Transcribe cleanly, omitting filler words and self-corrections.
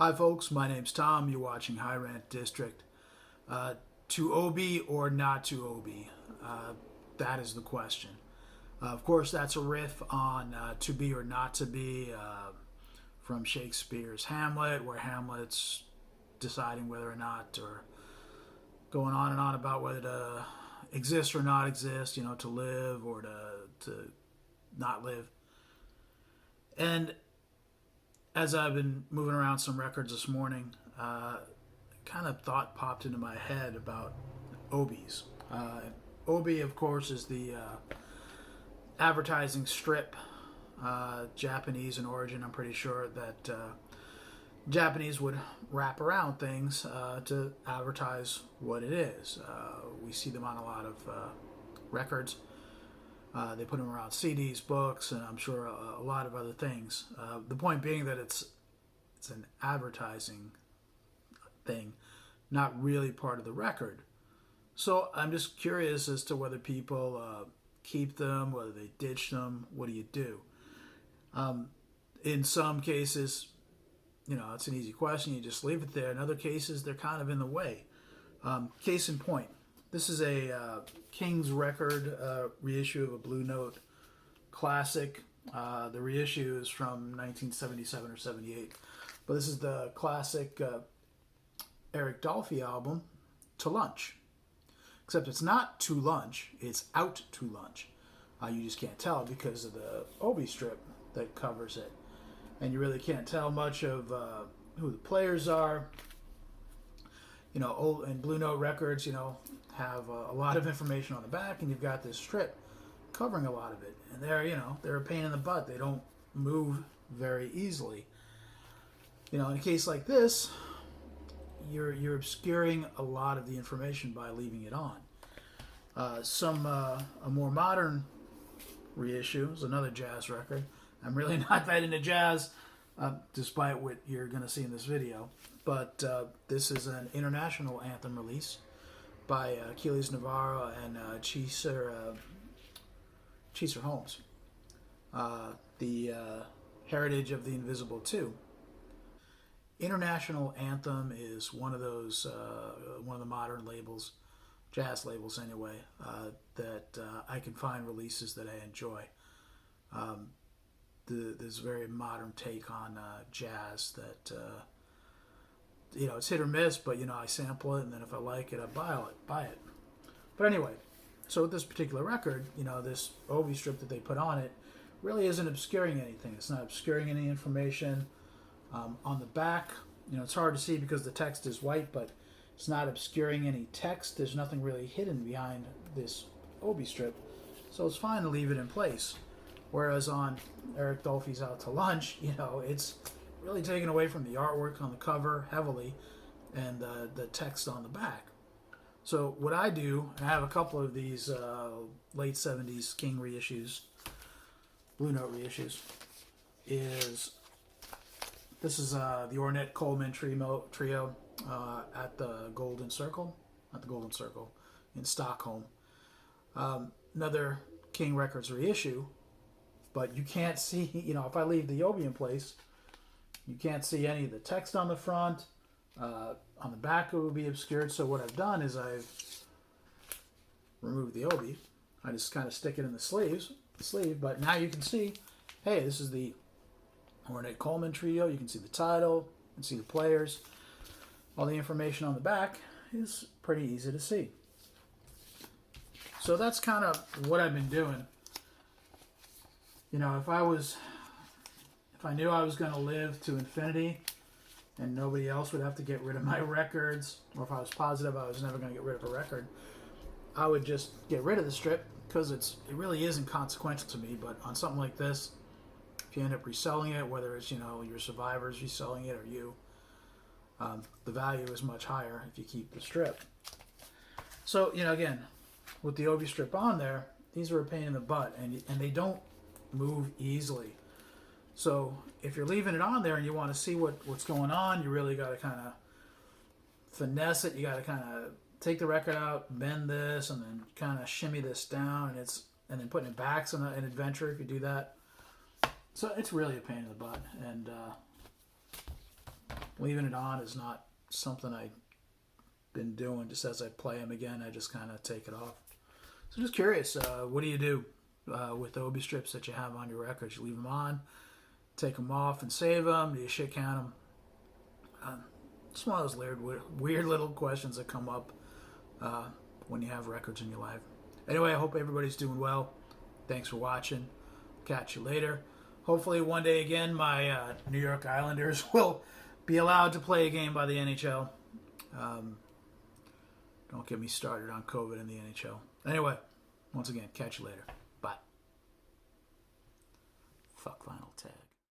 Hi folks, my name's Tom. You're watching High Rant District. To OB or not to OB? That is the question. Of course, that's a riff on to be or not to be from Shakespeare's Hamlet, where Hamlet's deciding whether or not, or going on and on about whether to exist or not exist, to live or to not live. And as I've been moving around some records this morning, kind of thought popped into my head about obies. Obi, of course, is the advertising strip, Japanese in origin. I'm pretty sure that Japanese would wrap around things to advertise what it is. We see them on a lot of records. They put them around CDs, books, and I'm sure a lot of other things. The point being that it's an advertising thing, not really part of the record. So I'm just curious as to whether people keep them, whether they ditch them. What do you do? In some cases, it's an easy question. You just leave it there. In other cases, they're kind of in the way. Case in point. This is a King's Record reissue of a Blue Note classic. The reissue is from 1977 or 78. But this is the classic Eric Dolphy album, To Lunch. Except it's not To Lunch, it's Out to Lunch. You just can't tell because of the obi strip that covers it. And you really can't tell much of who the players are. Old and Blue Note records, have a lot of information on the back, and you've got this strip covering a lot of it. And they're a pain in the butt. They don't move very easily. In a case like this, you're obscuring a lot of the information by leaving it on. A more modern reissue is another jazz record. I'm really not that into jazz, despite what you're going to see in this video. But this is an international anthem release by Achilles Navarro and Cheeser Holmes. The Heritage of the Invisible 2. International Anthem is one of those, one of the modern labels, jazz labels anyway, that I can find releases that I enjoy. This very modern take on jazz that it's hit or miss, but I sample it, and then if I like it, I buy it. But anyway, so with this particular record, this obi strip that they put on it really isn't obscuring anything. It's not obscuring any information. On the back, it's hard to see because the text is white, but it's not obscuring any text. There's nothing really hidden behind this obi strip, so it's fine to leave it in place. Whereas on Eric Dolphy's Out to Lunch, it's really taken away from the artwork on the cover heavily and the text on the back. So what I do, and I have a couple of these late 70s King reissues, Blue Note reissues, is this is the Ornette Coleman trio at the Golden Circle in Stockholm. Another King Records reissue, but you can't see, if I leave the obi in place, you can't see any of the text on the front. On the back, it will be obscured. So what I've done is I've removed the obi. I just kind of stick it in the sleeve. But now you can see, hey, this is the Ornette Coleman trio. You can see the title. You can see the players. All the information on the back is pretty easy to see. So that's kind of what I've been doing. If I knew I was going to live to infinity and nobody else would have to get rid of my records, or if I was positive I was never going to get rid of a record, I would just get rid of the strip because it really isn't consequential to me. But on something like this, if you end up reselling it, whether it's your survivors reselling it or you, the value is much higher if you keep the strip. So again, with the obi strip on there, these are a pain in the butt, and they don't move easily. So if you're leaving it on there and you want to see what's going on, you really got to kind of finesse it. You got to kind of take the record out, bend this, and then kind of shimmy this down, and then putting it back's an adventure if you do that. So it's really a pain in the butt, and leaving it on is not something I've been doing. Just as I play them again, I just kind of take it off. So just curious, what do you do with the Obi strips that you have on your records? You leave them on, take them off and save them? Do you shit count them? It's one of those weird little questions that come up when you have records in your life. Anyway, I hope everybody's doing well. Thanks for watching. Catch you later. Hopefully one day again my New York Islanders will be allowed to play a game by the NHL. Don't get me started on COVID in the NHL. Anyway, once again, catch you later. Bye. Fuck Final Tag.